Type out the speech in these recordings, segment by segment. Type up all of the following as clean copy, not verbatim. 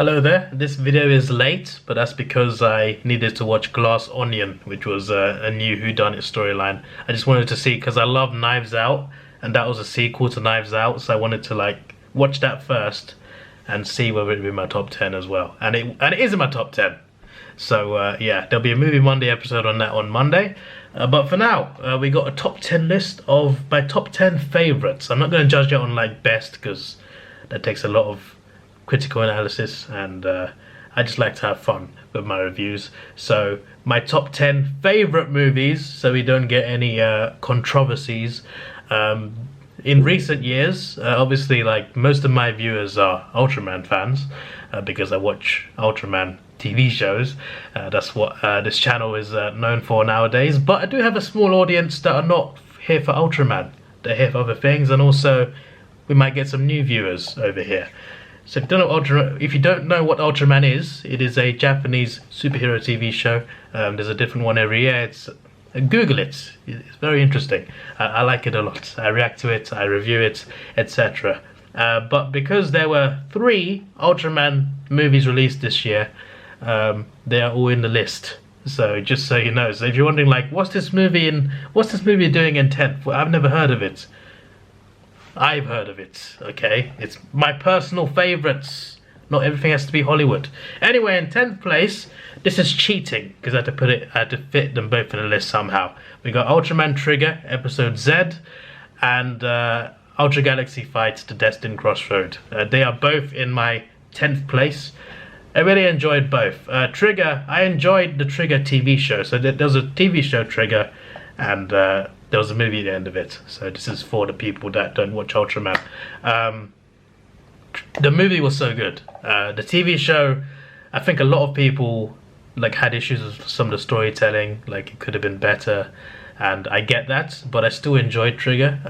Hello there. This video is late, but that's because I needed to watch Glass Onion, which was a new whodunit storyline. I just wanted to see, because I love Knives Out, and that was a sequel to Knives Out, so I wanted to watch that first and see whether it'd be in my top 10 as well. And it is in my top 10. So yeah, there'll be a Movie Monday episode on that on Monday. But for now, we got a top 10 list of my top 10 favourites. I'm not going to judge it on best, because that takes a lot of critical analysis, and I just like to have fun with my reviews. So my top 10 favourite movies, so we don't get any controversies. In recent years, obviously, most of my viewers are Ultraman fans, because I watch Ultraman TV shows. That's what this channel is known for nowadays. But I do have a small audience that are not here for Ultraman. They're here for other things, and also we might get some new viewers over here. So if you don't know what Ultraman is, it is a Japanese superhero TV show. There's a different one every year. Google it. It's very interesting. I like it a lot. I react to it, I review it, etc. But because there were 3 Ultraman movies released this year, they are all in the list. So just so you know, so if you're wondering what's this movie doing in 10th? Well, I've never heard of it. I've heard of it, okay? It's my personal favourites. Not everything has to be Hollywood. Anyway, in 10th place, this is cheating, because I had to fit them both in the list somehow. We got Ultraman Trigger, Episode Z, and Ultra Galaxy Fight, The Destined Crossroad. They are both in my 10th place. I really enjoyed both. Trigger, I enjoyed the Trigger TV show. So there was a TV show, Trigger, and there was a movie at the end of it. So this is for the people that don't watch Ultraman. The movie was so good. The TV show, I think a lot of people had issues with some of the storytelling. It could have been better, and I get that, but I still enjoyed Trigger.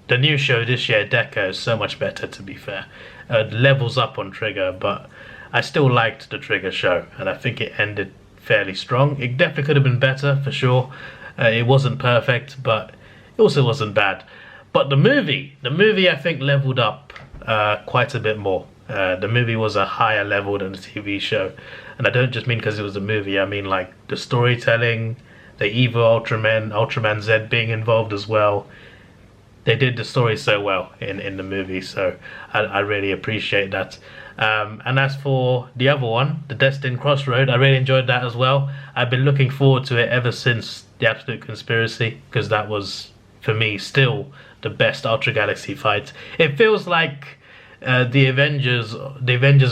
The new show this year, Deca, is so much better, to be fair. Levels up on Trigger, but I still liked the Trigger show, and I think it ended fairly strong. It definitely could have been better, for sure. It wasn't perfect, but it also wasn't bad. But the movie I think leveled up quite a bit more. The movie was a higher level than the TV show, and I don't just mean because it was a movie. I mean the storytelling, the evil Ultraman Z being involved as well. They did the story so well in the movie, so I really appreciate that. And as for the other one, The Destined Crossroad, I really enjoyed that as well. I've been looking forward to it ever since The Absolute Conspiracy, because that was, for me, still the best Ultra Galaxy fight. It feels like the Avengers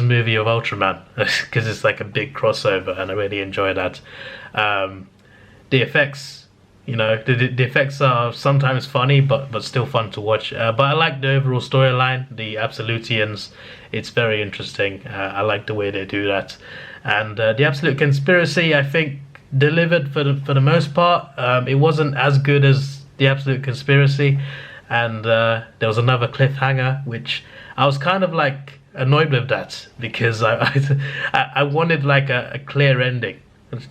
movie of Ultraman, because it's a big crossover, and I really enjoy that. The effects, the effects are sometimes funny, but still fun to watch. But I like the overall storyline, the Absolutians. It's very interesting. I like the way they do that. And The Absolute Conspiracy, I think, delivered for the most part. It wasn't as good as The Absolute Conspiracy, and there was another cliffhanger, which I was kind of annoyed with that, because I wanted a clear ending,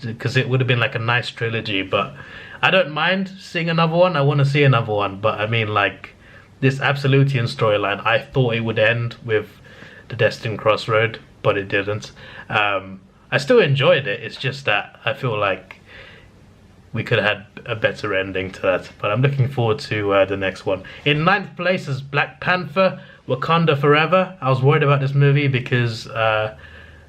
because it would have been a nice trilogy. But I don't mind seeing another one. I want to see another one, but I mean this Absolutian storyline, I thought it would end with The Destined Crossroad, but it didn't. I still enjoyed it. It's just that I feel we could have had a better ending to that. But I'm looking forward to the next one. In 9th place is Black Panther, Wakanda Forever. I was worried about this movie because I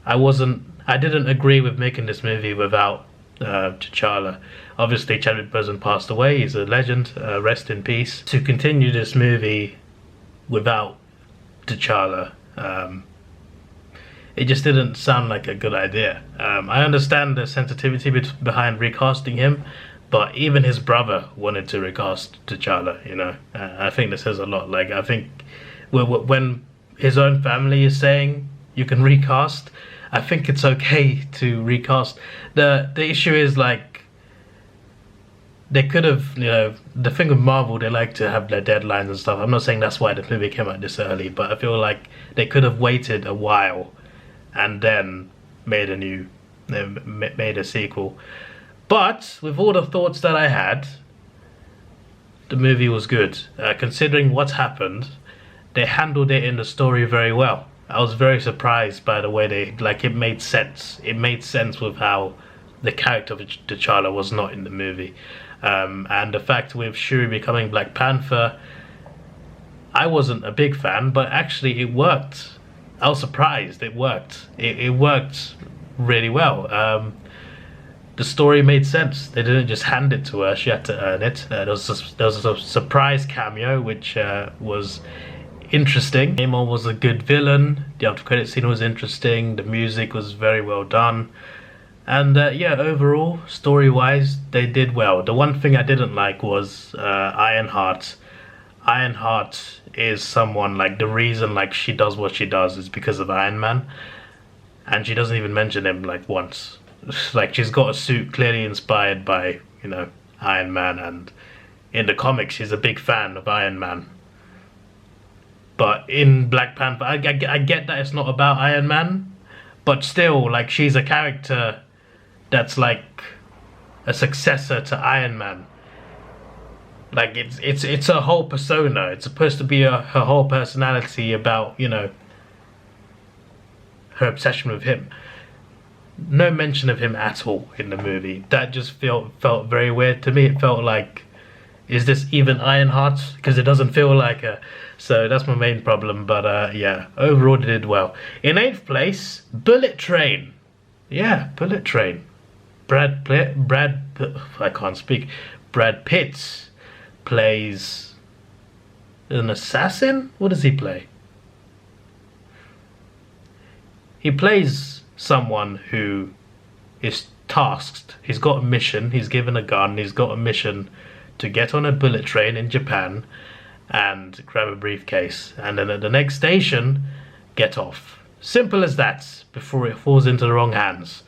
didn't agree with making this movie without T'Challa. Obviously, Chadwick Boseman passed away. He's a legend. Rest in peace. To continue this movie without T'Challa, it just didn't sound like a good idea. I understand the sensitivity behind recasting him, but even his brother wanted to recast T'Challa, I think this says a lot. I think when his own family is saying you can recast, I think it's okay to recast. The issue is they could have, the thing with Marvel, they like to have their deadlines and stuff. I'm not saying that's why the movie came out this early, but I feel like they could have waited a while and then made a sequel. But with all the thoughts that I had, the movie was good. Considering what happened, they handled it in the story very well. I was very surprised by the way they like it made sense. It made sense with how the character of T'Challa was not in the movie, and the fact with Shuri becoming Black Panther, I wasn't a big fan, but actually it worked. I was surprised it worked. It worked really well. The story made sense. They didn't just hand it to her; she had to earn it. There was a surprise cameo, which was interesting. Namor was a good villain. The after credit scene was interesting. The music was very well done, and yeah, overall, story wise, they did well. The one thing I didn't like was Ironheart. Ironheart is someone like the reason like she does what she does is because of Iron Man, and she doesn't even mention him like once. Like she's got a suit clearly inspired by Iron Man, and in the comics she's a big fan of Iron Man. But in Black Panther, I get that it's not about Iron Man, but still, like she's a character that's like a successor to Iron Man. Like it's a whole persona. It's supposed to be her whole personality about her obsession with him. No mention of him at all in the movie. That just felt very weird to me. It felt like, is this even Ironheart? Because it doesn't feel like her. So that's my main problem. But yeah, overall they did well. In 8th place, Bullet Train. Yeah, Bullet Train. I can't speak. Brad Pitt plays an assassin. What does he play? He plays someone who is tasked. He's got a mission. He's given a gun. He's got a mission to get on a bullet train in Japan and grab a briefcase, and then at the next station get off. Simple as that, before it falls into the wrong hands.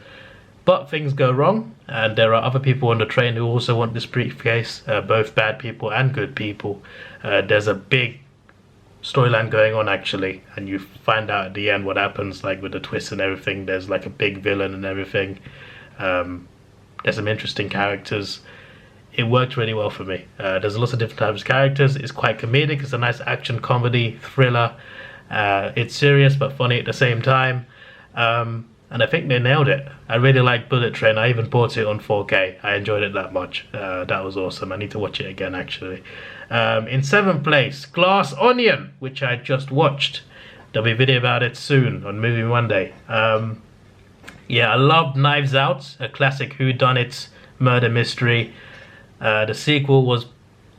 But things go wrong, and there are other people on the train who also want this briefcase, both bad people and good people. There's a big storyline going on actually, and you find out at the end what happens, like with the twists and everything. There's like a big villain and everything. There's some interesting characters. It worked really well for me. There's lots of different types of characters. It's quite comedic. It's a nice action comedy thriller. It's serious but funny at the same time, and I think they nailed it. I really like Bullet Train. I even bought it on 4K. I enjoyed it that much. That was awesome. I need to watch it again actually. In 7th place, Glass Onion, which I just watched. There'll be a video about it soon on Movie Monday. Yeah, I loved Knives Out, a classic whodunit murder mystery. The sequel was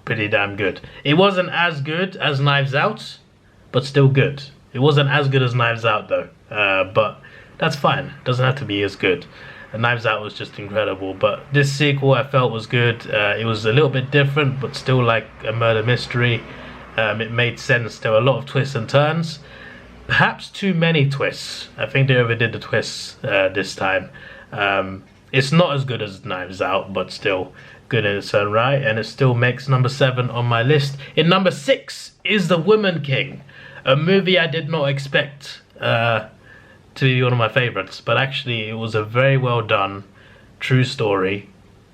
pretty damn good. It wasn't as good as Knives Out, but still good. It wasn't as good as Knives Out though, but that's fine. It doesn't have to be as good. Knives Out was just incredible, but this sequel I felt was good. It was a little bit different, but still like a murder mystery. It made sense. There were a lot of twists and turns. Perhaps too many twists. I think they overdid the twists this time. It's not as good as Knives Out, but still good in its own right, and it still makes number 7 on my list. In number 6 is The Woman King, a movie I did not expect to be one of my favorites, but actually it was a very well done true story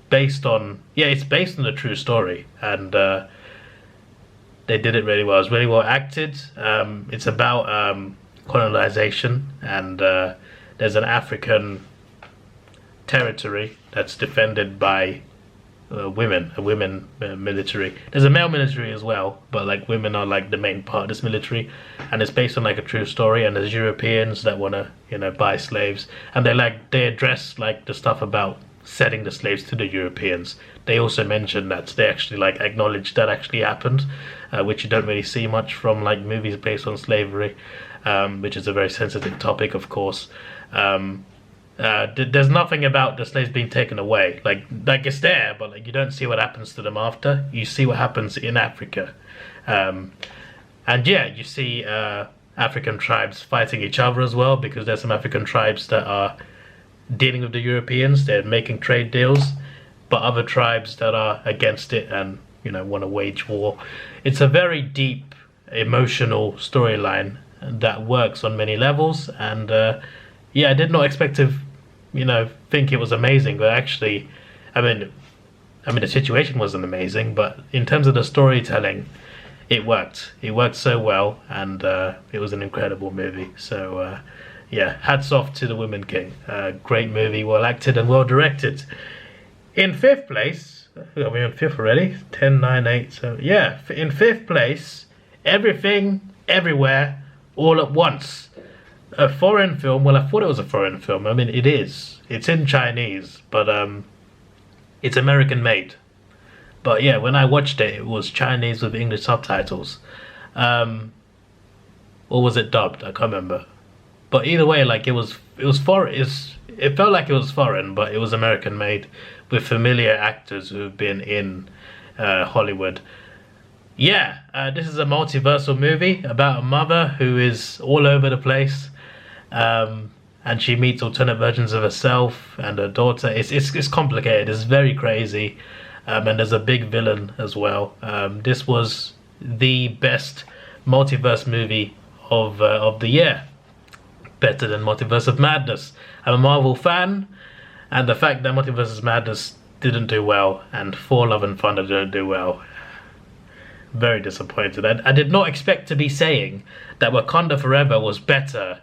based on it's based on a true story, and they did it really well. It's really well acted. It's about colonization, and there's an African territory that's defended by a women military. There's a male military as well, but like women are like the main part of this military, and it's based on like a true story. And there's Europeans that want to buy slaves, and they address like the stuff about selling the slaves to the Europeans. They also mention that they actually like acknowledge that actually happened, which you don't really see much from like movies based on slavery, which is a very sensitive topic, of course. There's nothing about the slaves being taken away. Like it's there, but like you don't see what happens to them after. You see what happens in Africa, and yeah, you see African tribes fighting each other as well, because there's some African tribes that are dealing with the Europeans. They're making trade deals, but other tribes that are against it and want to wage war. It's a very deep, emotional storyline that works on many levels, and yeah, I did not expect to think it was amazing, but actually, I mean the situation wasn't amazing, but in terms of the storytelling, it worked. It worked so well, and it was an incredible movie. So yeah, hats off to The Woman King. Great movie, well acted and well directed. In fifth place, are we on fifth already? 10, 9, 8, so yeah, in fifth place, Everything, Everywhere, All at Once. A foreign film. Well, I thought it was a foreign film. I mean, it is. It's in Chinese, but it's American made. But yeah, when I watched it, it was Chinese with English subtitles. Or was it dubbed? I can't remember. But either way, like it was foreign. It felt like it was foreign, but it was American made with familiar actors who've been in Hollywood. Yeah, this is a multiversal movie about a mother who is all over the place, and she meets alternate versions of herself and her daughter. It's complicated. It's very crazy, and there's a big villain as well. This was the best multiverse movie of the year, better than Multiverse of Madness. I'm a Marvel fan, and the fact that Multiverse of Madness didn't do well and Thor: Love and Thunder didn't do well, very disappointed. I did not expect to be saying that Wakanda Forever was better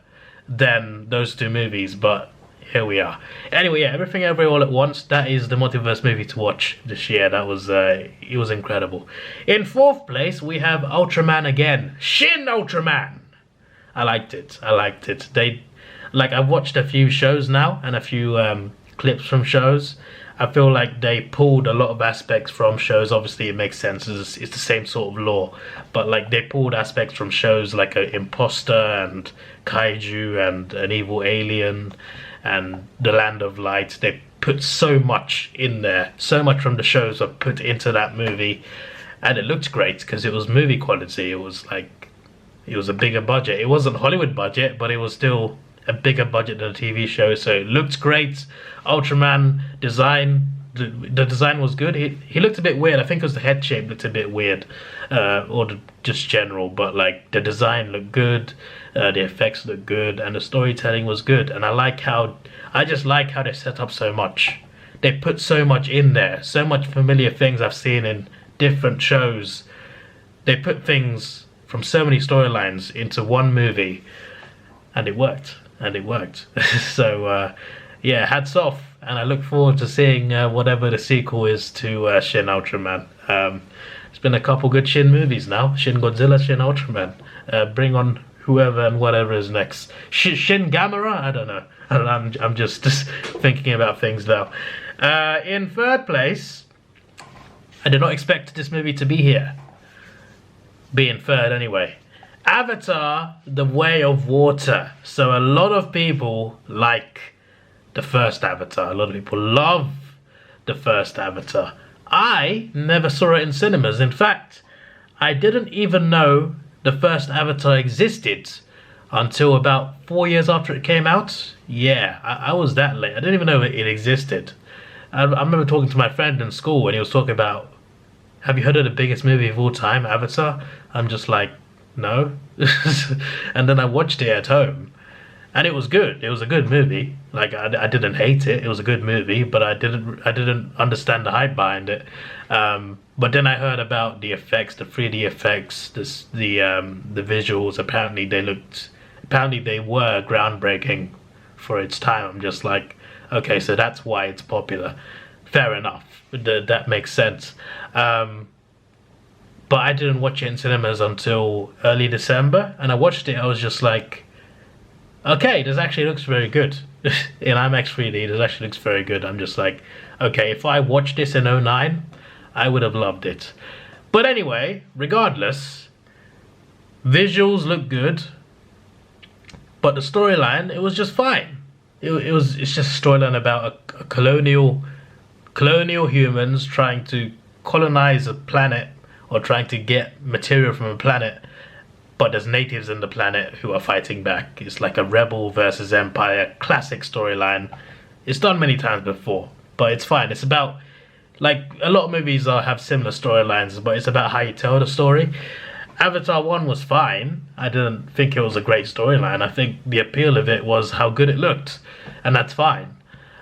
than those two movies, but here we are. Anyway, yeah, Everything Everywhere All at Once, that is the multiverse movie to watch this year. That was it was incredible. In fourth place, we have Ultraman again. Shin Ultraman. I liked it. I've watched a few shows now and a few clips from shows. I feel like they pulled a lot of aspects from shows. Obviously, it makes sense. It's the same sort of lore. But like they pulled aspects from shows like an imposter and kaiju and an evil alien and the Land of Light. They put so much in there. So much from the shows were put into that movie. And it looked great because it was movie quality. It was a bigger budget. It wasn't Hollywood budget, but it was still a bigger budget than a TV show, so it looked great. Ultraman design, the design was good. He looked a bit weird. I think it was the head shape looked a bit weird, just general, but like the design looked good, the effects looked good, and the storytelling was good. And I just like how they set up so much. They put so much in there, so much familiar things I've seen in different shows. They put things from so many storylines into one movie, and it worked. So yeah, hats off, and I look forward to seeing whatever the sequel is to Shin Ultraman. It's been a couple good Shin movies now. Shin Godzilla, Shin Ultraman. Bring on whoever and whatever is next. Shin Gamera? I don't know. I'm just thinking about things now. In third place, I did not expect this movie to be here. Be in third anyway. Avatar: The Way of Water. So a lot of people like the first Avatar. A lot of people love the first Avatar. I never saw it in cinemas. In fact, I didn't even know the first Avatar existed until about 4 years after it came out. Yeah, I was that late. I didn't even know it existed. I remember talking to my friend in school when he was talking about, have you heard of the biggest movie of all time, Avatar? I'm just like, no. And then I watched it at home, and it was good. It was a good movie. Like I didn't hate it. It was a good movie, but I didn't understand the hype behind it. But then I heard about the effects, the 3D effects, the visuals. Apparently they were groundbreaking for its time. I'm just like, okay, so that's why it's popular. Fair enough. That makes sense. But I didn't watch it in cinemas until early December, and I watched it. I was just like, okay, this actually looks very good. In IMAX 3D, this actually looks very good. I'm just like, okay, if I watched this in '09, I would have loved it. But anyway, regardless, visuals look good, but the storyline, it was just fine. It's just a storyline about a colonial humans trying to colonize a planet, or trying to get material from a planet, but there's natives in the planet who are fighting back. It's like a rebel versus empire, classic storyline. It's done many times before, but it's fine. It's about, like, a lot of movies have similar storylines, but it's about how you tell the story. Avatar 1 was fine. I didn't think it was a great storyline. I think the appeal of it was how good it looked, and that's fine.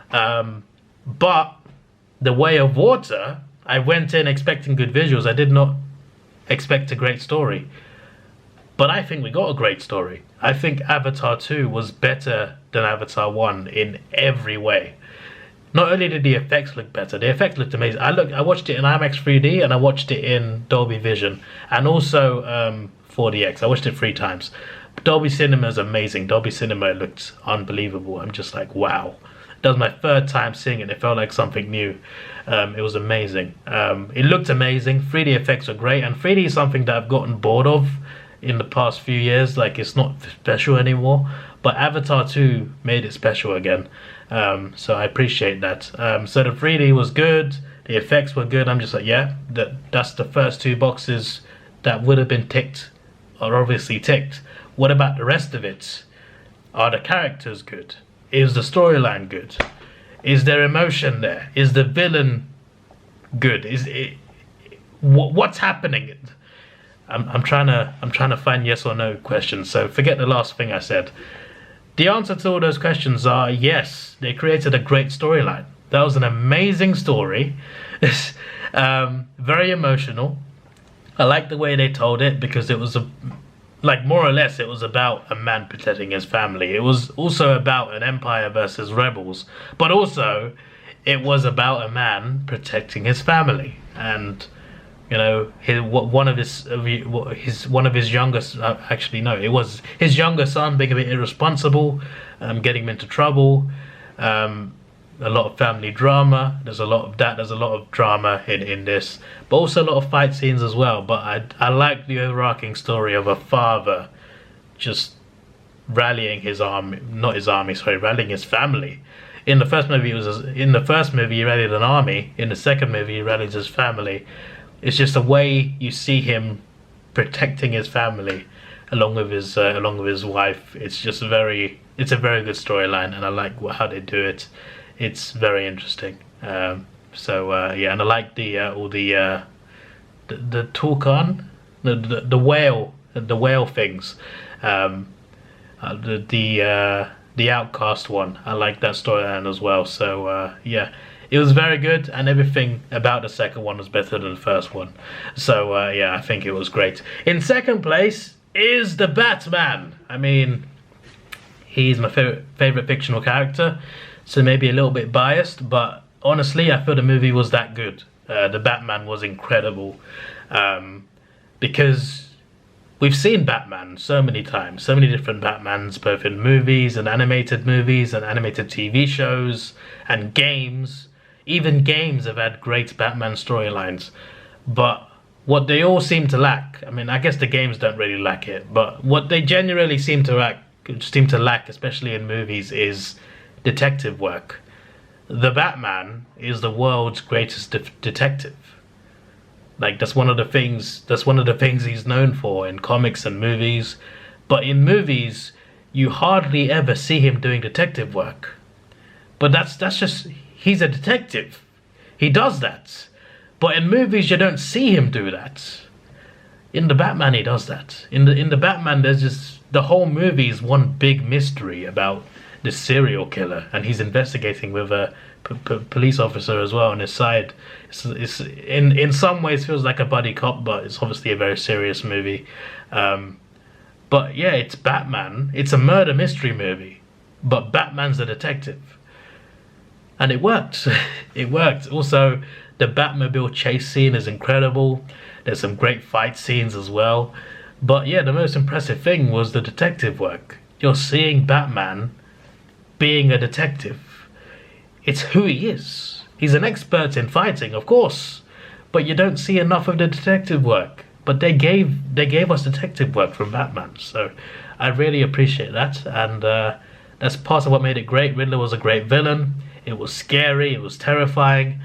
But The Way of Water, I went in expecting good visuals. I did not expect a great story. But I think we got a great story. I think Avatar 2 was better than Avatar 1 in every way. Not only did the effects look better, the effects looked amazing. I watched it in IMAX 3D and I watched it in Dolby Vision and also 4DX. I watched it 3 times. Dolby Cinema is amazing. Dolby Cinema looked unbelievable. I'm just like, wow. That was my 3rd time seeing it. It felt like something new. It was amazing. It looked amazing. 3D effects are great, and 3D is something that I've gotten bored of in the past few years. Like, it's not special anymore. But Avatar 2 made it special again. So I appreciate that. So the 3D was good. The effects were good. I'm just like, yeah, that's the first 2 boxes that would have been ticked are obviously ticked. What about the rest of it? Are the characters good? Is the storyline good? Is there emotion there? Is the villain good? Is it what's happening? I'm trying to find yes or no questions. So forget the last thing I said. The answer to all those questions are yes. They created a great storyline. That was an amazing story. Very emotional. I like the way they told it because it was more or less, it was about a man protecting his family. It was also about an empire versus rebels, but also it was about a man protecting his family. And you know, one of his youngest, actually no, it was his younger son being a bit irresponsible, getting him into trouble. A lot of family drama. There's a lot of that. There's a lot of drama in this, but also a lot of fight scenes as well. But I like the overarching story of a father just rallying his army, not his army, sorry, rallying his family. In the first movie, he rallied an army. In the second movie, he rallied his family. It's just the way you see him protecting his family along with his wife. It's a very good storyline, and I like how they do it. It's very interesting. Yeah, and I like the toucan, the whale things, the outcast one. I like that storyline as well. So yeah, it was very good, and everything about the second one was better than the first one. So yeah, I think it was great. In second place is the Batman. I mean, he's my favorite fictional character. So maybe a little bit biased, but honestly, I feel the movie was that good. The Batman was incredible. Because we've seen Batman so many times, so many different Batmans, both in movies and animated TV shows and games. Even games have had great Batman storylines. But what they all seem to lack, I mean, I guess the games don't really lack it, but what they genuinely seem to lack, especially in movies, is detective work. The Batman is the world's greatest detective. Like, that's one of the things he's known for in comics and movies. But in movies, you hardly ever see him doing detective work. But that's just, he's a detective. He does that. But in movies, you don't see him do that. In the Batman, he does that. In the Batman, there's just, the whole movie is one big mystery about the serial killer, and he's investigating with a police officer as well on his side. It's in some ways feels like a buddy cop, but it's obviously a very serious movie. But yeah, it's Batman. It's a murder mystery movie, but Batman's a detective, and it worked. It worked. Also, the Batmobile chase scene is incredible. There's some great fight scenes as well. But yeah, the most impressive thing was the detective work. You're seeing Batman being a detective. It's who he is. He's an expert in fighting, of course, but you don't see enough of the detective work. But they gave us detective work from Batman, so I really appreciate that, and that's part of what made it great. Riddler was a great villain. It was scary, it was terrifying,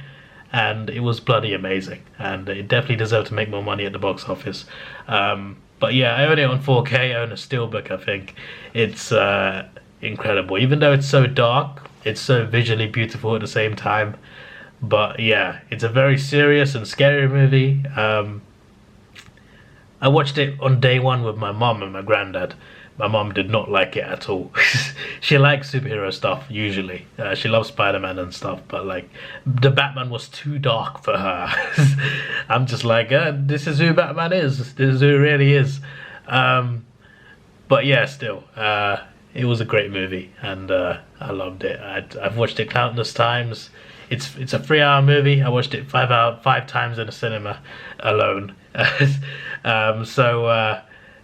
and it was bloody amazing, and it definitely deserved to make more money at the box office. But yeah, I own it on 4K. I own a steelbook. I think it's incredible, even though it's so dark. It's so visually beautiful at the same time. But yeah, it's a very serious and scary movie. I watched it on day one with my mom and my granddad My mom did not like it at all. She likes superhero stuff usually. She loves Spider-Man and stuff, but like the Batman was too dark for her. I'm just like, this is who Batman is. This is who he really is. But yeah, still, it was a great movie, and I loved it. I've watched it countless times. It's a 3-hour movie. I watched it 5 times in the cinema alone.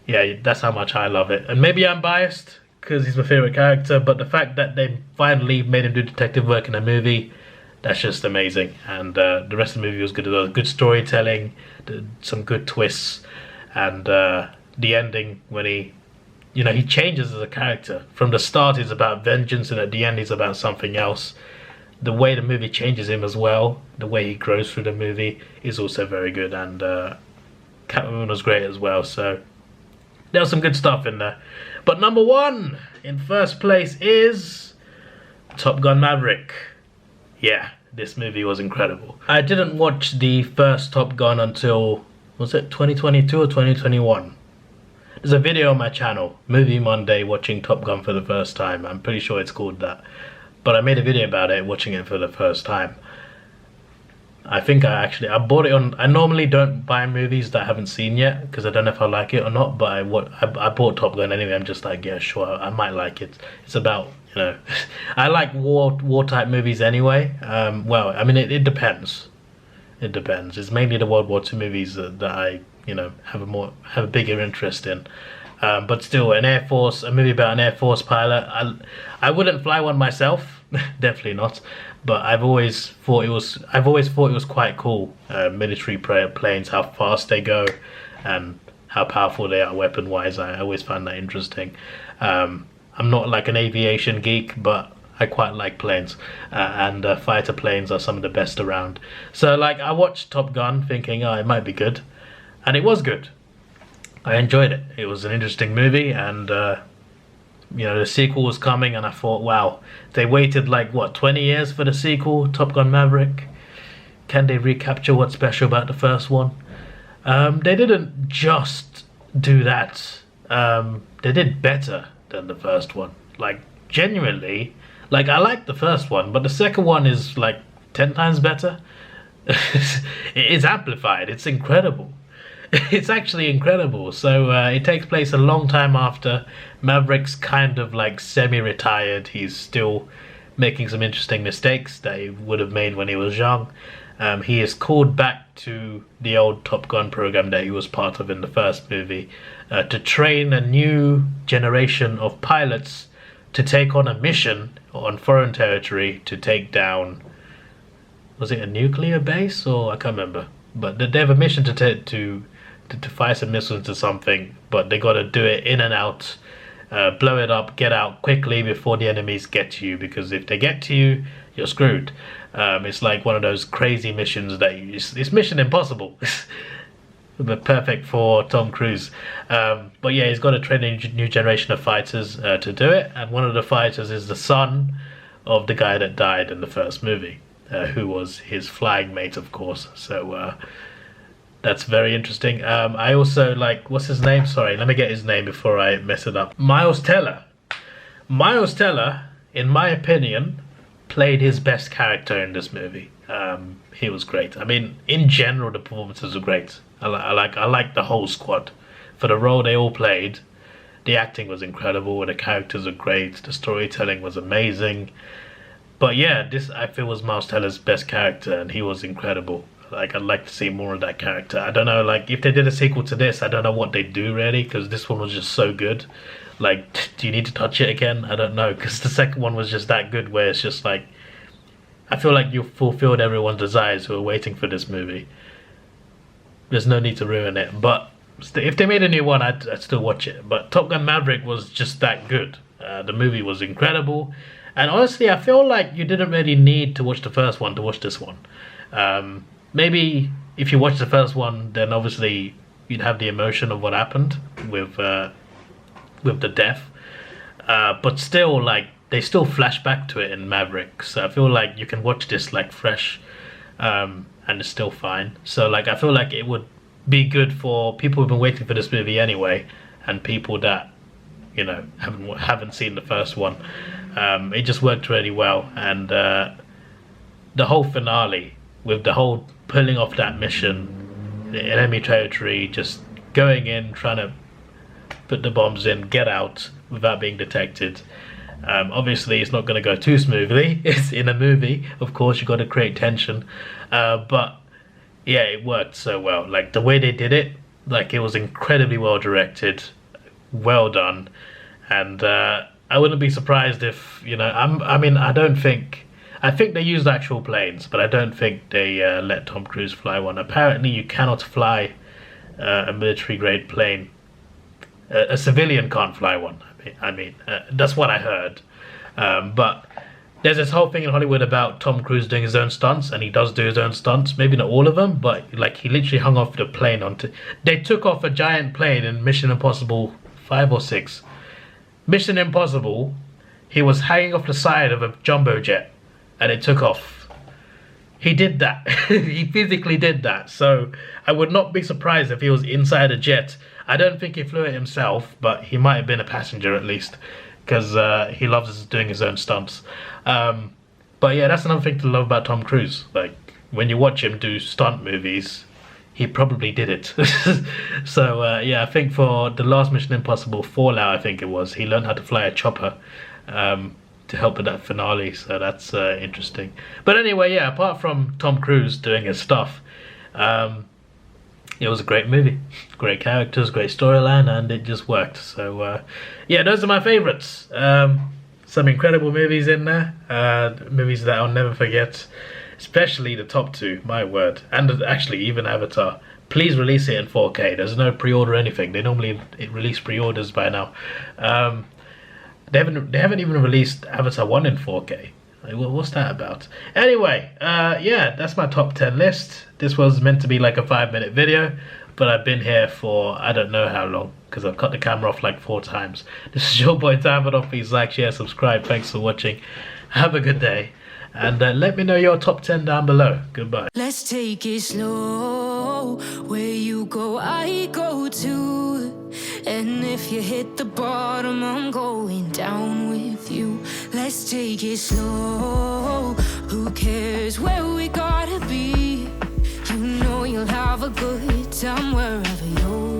Yeah, that's how much I love it. And maybe I'm biased because he's my favorite character, but the fact that they finally made him do detective work in a movie, that's just amazing. And the rest of the movie was good as well. Good storytelling, some good twists, and the ending when he changes as a character. From the start he's about vengeance, and at the end he's about something else. The way the movie changes him as well, the way he grows through the movie is also very good, and Catwoman was great as well, so there was some good stuff in there. But number one in first place is Top Gun Maverick. Yeah, this movie was incredible. I didn't watch the first Top Gun until, was it 2022 or 2021? There's a video on my channel, Movie Monday, watching Top Gun for the first time. I'm pretty sure it's called that. But I made a video about it, watching it for the first time. I think I bought it on. I normally don't buy movies that I haven't seen yet because I don't know if I like it or not. But I bought Top Gun anyway. I'm just like, yeah, sure, I might like it. It's about, I like war type movies anyway. Well, I mean, it depends. It depends. It's mainly the World War II movies that I have a bigger interest in. But still, a movie about an Air Force pilot. I wouldn't fly one myself, definitely not. But I've always thought it was quite cool. Military planes, how fast they go, and how powerful they are weapon-wise. I always found that interesting. I'm not like an aviation geek, but I quite like planes, and fighter planes are some of the best around. So like, I watched Top Gun thinking, oh, it might be good, and it was good. I enjoyed it. It was an interesting movie, and the sequel was coming, and I thought, wow, they waited like what, 20 years for the sequel, Top Gun Maverick. Can they recapture what's special about the first one? They didn't just do that. They did better than the first one. Like, genuinely, like, I like the first one, but the second one is like 10 times better. It's amplified. It's incredible. It's actually incredible. So it takes place a long time after. Maverick's kind of like semi-retired. He's still making some interesting mistakes that he would have made when he was young. He is called back to the old Top Gun program that he was part of in the first movie to train a new generation of pilots to take on a mission on foreign territory to take down, was it a nuclear base, or I can't remember, but they have a mission to fire some missiles into something, but they got to do it in and out, blow it up, get out quickly before the enemies get to you, because if they get to you, you're screwed. It's like one of those crazy missions that it's Mission Impossible. But perfect for Tom Cruise. But yeah, he's got to train a new generation of fighters to do it, and one of the fighters is the son of the guy that died in the first movie, who was his flying mate, of course. So that's very interesting. I also like, what's his name? Sorry, let me get his name before I mess it up. Miles Teller. Miles Teller, in my opinion, played his best character in this movie. He was great. I mean, in general, the performances were great. I like the whole squad. For the role they all played, the acting was incredible, the characters were great, the storytelling was amazing. But yeah, this I feel was Miles Teller's best character, and he was incredible. Like, I'd like to see more of that character. I don't know, like, if they did a sequel to this, I don't know what they'd do really, because this one was just so good. Like, do you need to touch it again? I don't know, because the second one was just that good, where it's just like, I feel like you fulfilled everyone's desires who are waiting for this movie. There's no need to ruin it, but if they made a new one, I'd still watch it. But Top Gun Maverick was just that good. The movie was incredible, and honestly, I feel like you didn't really need to watch the first one to watch this one. Maybe if you watch the first one, then obviously you'd have the emotion of what happened with the death. But still, like, they still flash back to it in Maverick, so I feel like you can watch this like fresh, and it's still fine. So like, I feel like it would be good for people who've been waiting for this movie anyway, and people that you know, haven't seen the first one. It just worked really well, and the whole finale with the whole pulling off that mission in enemy territory, just going in, trying to put the bombs in, get out without being detected. Obviously, it's not going to go too smoothly. It's in a movie, of course. You got to create tension, but yeah, it worked so well. Like the way they did it, like it was incredibly well directed, well done, and I wouldn't be surprised if, you know, I think they used actual planes, but I don't think they let Tom Cruise fly one. Apparently, you cannot fly a military grade plane. A civilian can't fly one. That's what I heard. But there's this whole thing in Hollywood about Tom Cruise doing his own stunts, and he does do his own stunts. Maybe not all of them, but like he literally hung off the plane onto. They took off a giant plane in Mission Impossible 5 or 6. Mission Impossible, he was hanging off the side of a jumbo jet, and it took off. He did that. He physically did that. So I would not be surprised if he was inside a jet. I don't think he flew it himself, but he might have been a passenger at least, because he loves doing his own stunts. But yeah, that's another thing to love about Tom Cruise. Like when you watch him do stunt movies, he probably did it. So yeah, I think for the last Mission Impossible Fallout, I think it was, he learned how to fly a chopper to help with that finale. So that's interesting. But anyway, yeah, apart from Tom Cruise doing his stuff, it was a great movie, great characters, great storyline, and it just worked. So yeah, those are my favorites. Some incredible movies in there, movies that I'll never forget, especially the top two, my word. And actually even Avatar. Please release it in 4K. There's no pre-order or anything. They normally release pre-orders by now. They haven't even released Avatar 1 in 4K. Like, what's that about? Anyway, yeah, that's my top 10 list. This was meant to be like a 5-minute video, but I've been here for I don't know how long, because I've cut the camera off like 4 times. This is your boy Davidoff. Please like, share, subscribe. Thanks for watching. Have a good day, and let me know your top 10 down below. Goodbye. Let's take it slow. Where you go, I go too. And if you hit the bottom, I'm going down with you. Let's take it slow. Who cares where we gotta be? You know you'll have a good time wherever you're.